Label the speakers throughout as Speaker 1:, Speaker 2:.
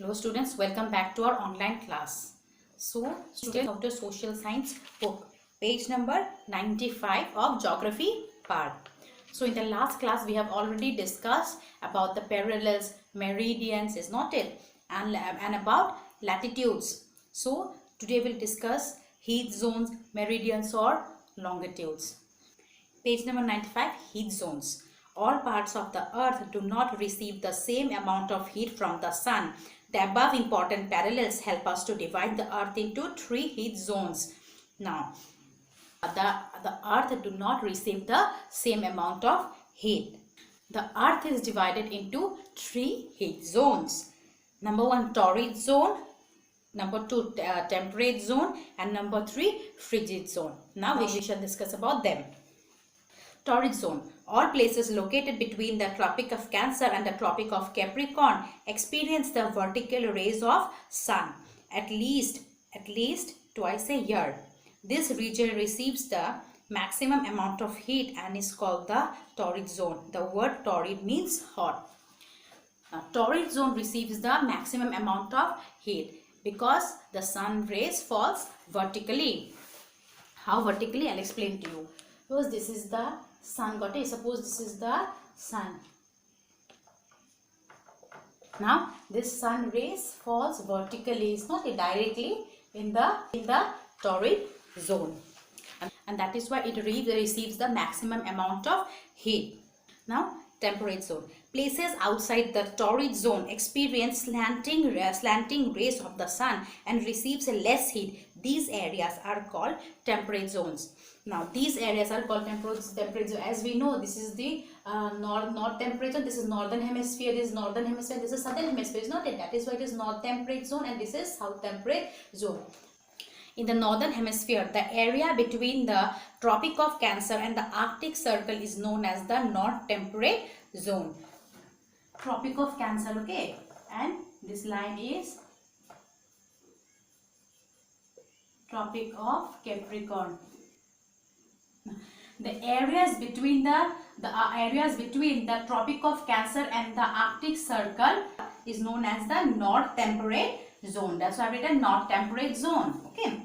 Speaker 1: Hello students, welcome back to our online class. So students of the social science book, page number 95 of geography part. So in the last class we have already discussed about the parallels, meridians, is not it, and about latitudes. So today we'll discuss heat zones, meridians or longitudes. Page number 95, heat zones. All parts of the earth do not receive the same amount of heat from the sun. The above important parallels help us to divide the earth into three heat zones. Now, the earth do not receive the same amount of heat. The earth is divided into three heat zones. Number one, torrid zone. Number two, temperate zone. And number three, frigid zone. Now we shall discuss about them. Torrid zone. All places located between the Tropic of Cancer and the Tropic of Capricorn experience the vertical rays of sun at least twice a year. This region receives the maximum amount of heat and is called the torrid zone. The word torrid means hot. Now, torrid zone receives the maximum amount of heat because the sun rays falls vertically. How vertically? I'll explain to you. Because this is the sun, got it? Suppose this is the sun. Now this sun rays falls vertically, it's not directly in the torrid zone, and that is why it receives the maximum amount of heat. Now temperate zone. Places outside the torrid zone experience slanting rays of the sun and receives less heat. These areas are called temperate zones. Now these areas are called temperate zone. As we know, this is the north temperate zone. This is northern hemisphere. This is northern hemisphere. This is southern hemisphere. Is not it? That is why it is north temperate zone, and this is south temperate zone. In the northern hemisphere, the area between the Tropic of Cancer and the Arctic Circle is known as the north temperate zone. Tropic of Cancer, okay, and this line is Tropic of Capricorn. The areas between the Tropic of Cancer and the Arctic Circle is known as the north temperate zone. That's why I've written north temperate zone. Okay.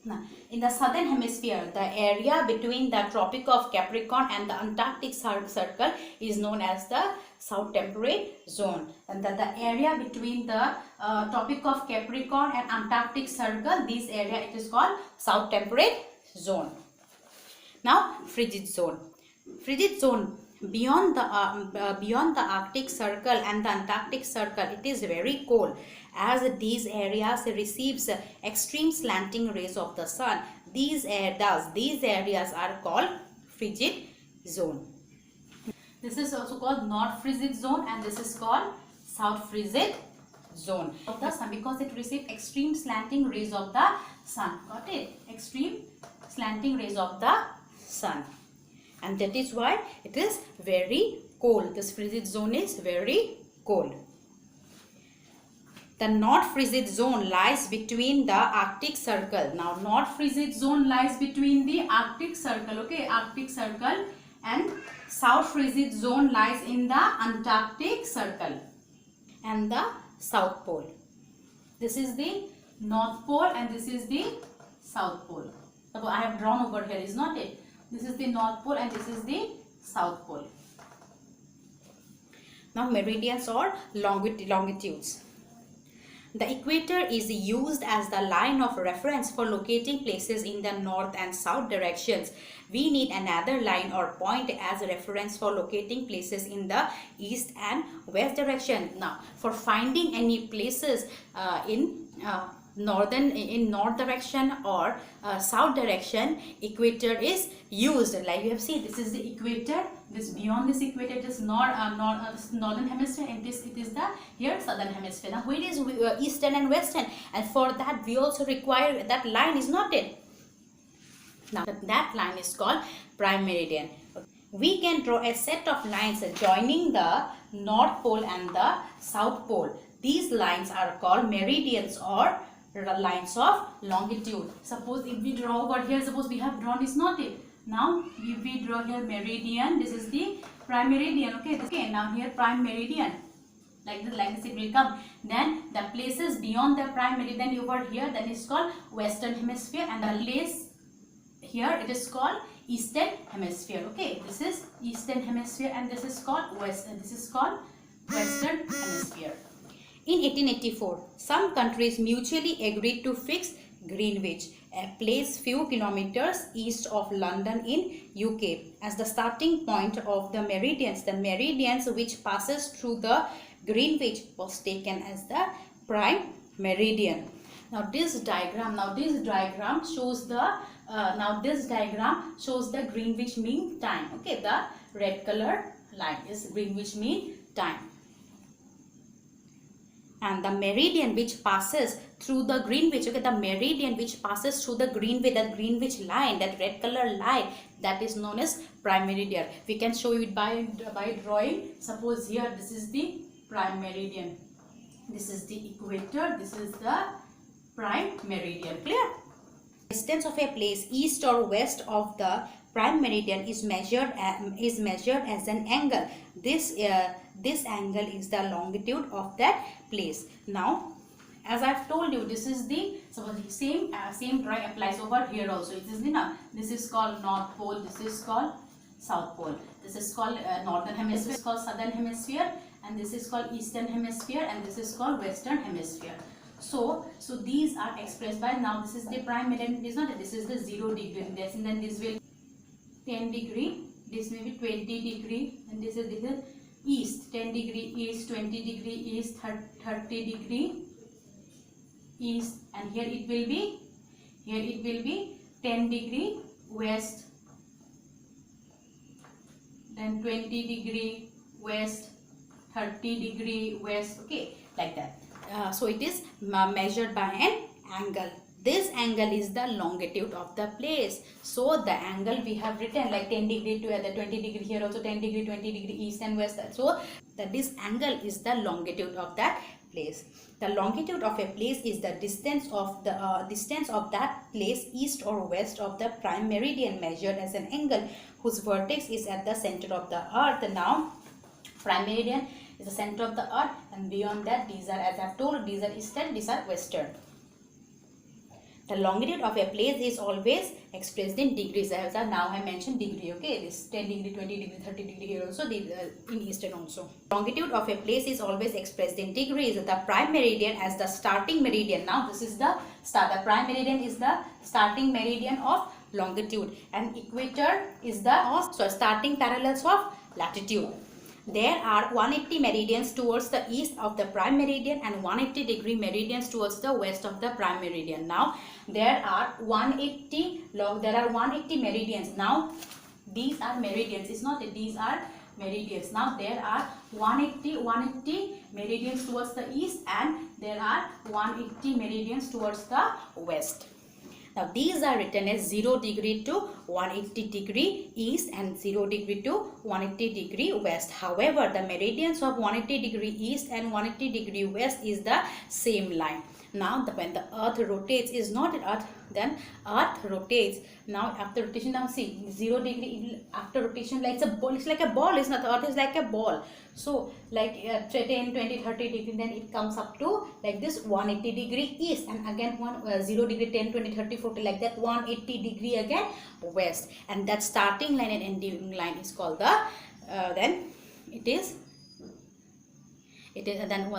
Speaker 1: Now, in the southern hemisphere, the area between the Tropic of Capricorn and the Antarctic Circle is known as the south temperate zone, and the area between the Tropic of Capricorn and Antarctic Circle, this area it is called south temperate zone. Now frigid zone. Frigid zone, beyond the Arctic Circle and the Antarctic Circle, it is very cold, as these areas receives extreme slanting rays of the sun. These areas are called frigid zone. This is also called north frigid zone, and this is called south frigid zone of the sun, because it receives extreme slanting rays of the sun. Got it? Extreme slanting rays of the sun, and that is why it is very cold. This frigid zone is very cold. The north frigid zone lies between the Arctic Circle. Now north frigid zone lies between the Arctic Circle, okay, Arctic Circle, and south frigid zone lies in the Antarctic Circle and the South Pole. This is the North Pole and this is the South Pole. So I have drawn over here, is not it? This is the North Pole and this is the South Pole. Now meridians or longitudes. The equator is used as the line of reference for locating places in the north and south directions. We need another line or point as a reference for locating places in the east and west direction. Now, for finding any places in north direction or south direction, equator is used. Like you have seen, this is the equator. This beyond this equator is northern hemisphere, and this it is the here southern hemisphere. Now where is eastern and western, and for that we also require that line, is not it? Now that line is called prime meridian. We can draw a set of lines joining the north pole and the south pole. These lines are called meridians or lines of longitude. Suppose if we draw over here, suppose we have drawn, is not it? Now if we draw here meridian, this is the prime meridian, okay. Okay, now here prime meridian. like this it will come. Then the places beyond the prime meridian over here, that is called western hemisphere, and the place here it is called eastern hemisphere. Okay, this is eastern hemisphere and this is called western hemisphere. In 1884, some countries mutually agreed to fix Greenwich, a place few kilometers east of London in UK, as the starting point of the meridians. The meridians which passes through the Greenwich was taken as the prime meridian. Now this diagram shows the Greenwich Mean Time. Okay, the red color line is Greenwich Mean Time. And the meridian which passes through the Greenwich, okay, the meridian which passes through the Greenwich, that Greenwich line, that red color line, that is known as prime meridian. We can show it by drawing. Suppose here this is the prime meridian, this is the equator, this is the prime meridian. Clear? Distance of a place east or west of the prime meridian is measured as an angle. This angle is the longitude of that place. Now, as I've told you, this is the same drawing applies over here also. It is this is called North Pole, this is called South Pole, this is called Northern Hemisphere, this is called Southern Hemisphere, and this is called Eastern Hemisphere, and this is called Western Hemisphere. So these are expressed by, now this is the prime meridian, is not, this is the 0 degree, and then this will 10 degree, this may be 20 degree, and this is east, 10 degree east, 20 degree east, 30 degree east, and here it will be 10 degree west, then 20 degree west, 30 degree west. Okay, like that. So it is measured by an angle. This angle is the longitude of the place. So the angle we have written like 10 degree to the 20 degree, here also 10 degree, 20 degree east and west. So that this angle is the longitude of that place. The longitude of a place is the distance of that place east or west of the prime meridian, measured as an angle whose vertex is at the center of the earth. Now prime meridian is the center of the earth, and beyond that these are, as I have told, these are eastern, these are western. The longitude of a place is always expressed in degrees. As I now I mentioned degree. Okay, this 10 degree, 20 degree, 30 degree here also, in eastern also. Longitude of a place is always expressed in degrees. The prime meridian as the starting meridian. Now this is the start. The prime meridian is the starting meridian of longitude, and equator is the starting parallels of latitude. There are 180 meridians towards the east of the prime meridian and 180 degree meridians towards the west of the prime meridian. Now there are 180 meridians. Now these are meridians. It's not that these are meridians. Now there are 180 meridians towards the east, and there are 180 meridians towards the west. Now these are written as 0 degree to 180 degree east and 0 degree to 180 degree west. However, the meridians of 180 degree east and 180 degree west is the same line. Now when the earth rotates, is not earth, then earth rotates. Now after rotation, now see 0 degree after rotation, like it's like a ball, is not, the earth is like a ball. So like 10, 20, 30 degree, then it comes up to like this 180 degree east, and again 0 degree, 10, 20, 30, 40, like that 180 degree again west. And that starting line and ending line is called the then it is then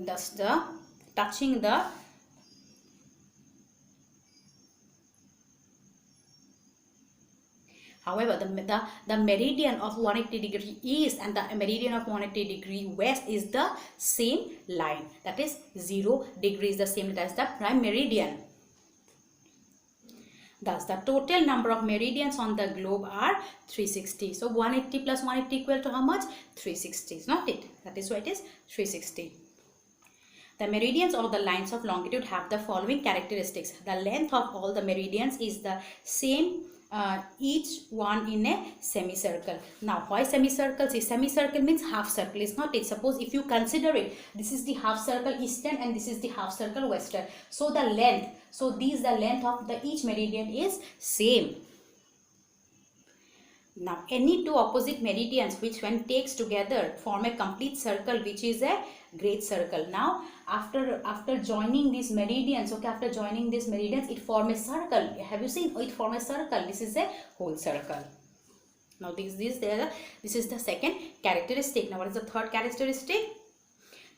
Speaker 1: that's the touching the However, the meridian of 180 degree east and the meridian of 180 degree west is the same line. That is 0 degree is the same as the prime meridian. Thus, the total number of meridians on the globe are 360. So, 180 plus 180 equal to how much? 360. Is not it? That is why it is 360. The meridians or the lines of longitude have the following characteristics. The length of all the meridians is the same, each one in a semicircle. Now why semicircle? See, semicircle means half circle, is not it? Suppose if you consider it, this is the half circle eastern and this is the half circle western. So the length, the length of the each meridian is same. Now any two opposite meridians which when takes together form a complete circle, which is a great circle. Now after joining these meridians, okay, after joining these meridians, it form a circle. Have you seen? It form a circle. This is a whole circle. Now this is the second characteristic. Now what is the third characteristic?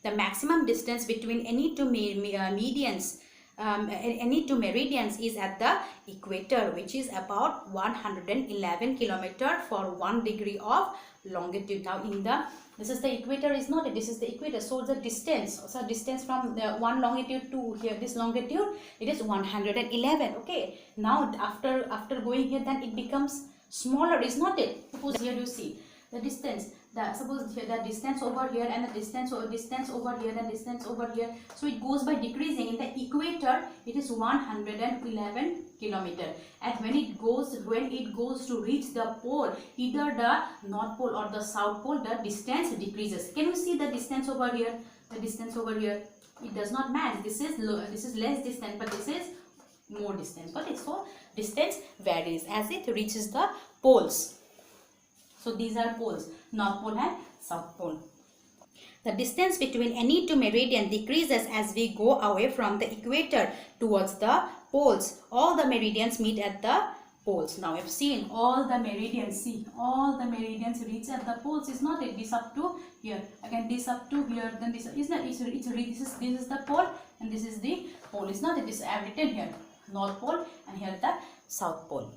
Speaker 1: The maximum distance between any two medians, any two meridians is at the equator, which is about 111 kilometer for 1 degree of longitude. Now in the this is the equator, is not it? This is the equator. So the distance, from the one longitude to here, this longitude, it is 111. Okay. Now after going here, then it becomes smaller, is not it? Suppose here you see the distance. Suppose here the distance over here and the distance over here and distance over here. So it goes by decreasing. In the equator, it is 111 kilometer. And when it goes to reach the pole, either the north pole or the south pole, the distance decreases. Can you see the distance over here? The distance over here, it does not match. This is less distance, but this is more distance. Got it? So distance varies as it reaches the poles. So these are poles, north pole and south pole. The distance between any two meridians decreases as we go away from the equator towards the poles. All the meridians meet at the poles. Now I've seen all the meridians. See, all the meridians reach at the poles. Is not it? This up to here. Again, this up to here. Then this is not. This is the pole and this is the pole. Is not it? This I have written here, north pole, and here the south pole.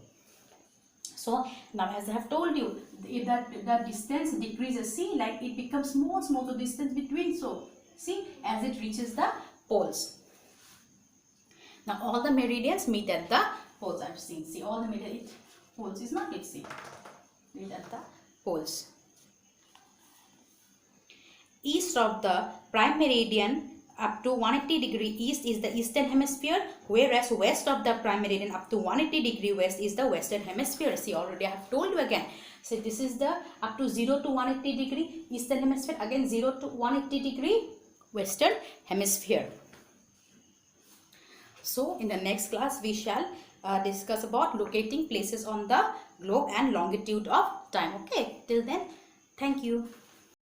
Speaker 1: So now as I have told you, if the distance decreases, see, like it becomes small the distance between. So see, as it reaches the poles. Now all the meridians meet at the poles. I have seen. See, all the poles is not it. See, meet at the poles. East of the prime meridian up to 180 degree east is the eastern hemisphere, whereas west of the prime meridian up to 180 degree west is the western hemisphere. See, already I have told you again. So this is the up to 0 to 180 degree eastern hemisphere, again 0 to 180 degree western hemisphere. So in the next class we shall discuss about locating places on the globe and longitude of time. Okay, till then, thank you.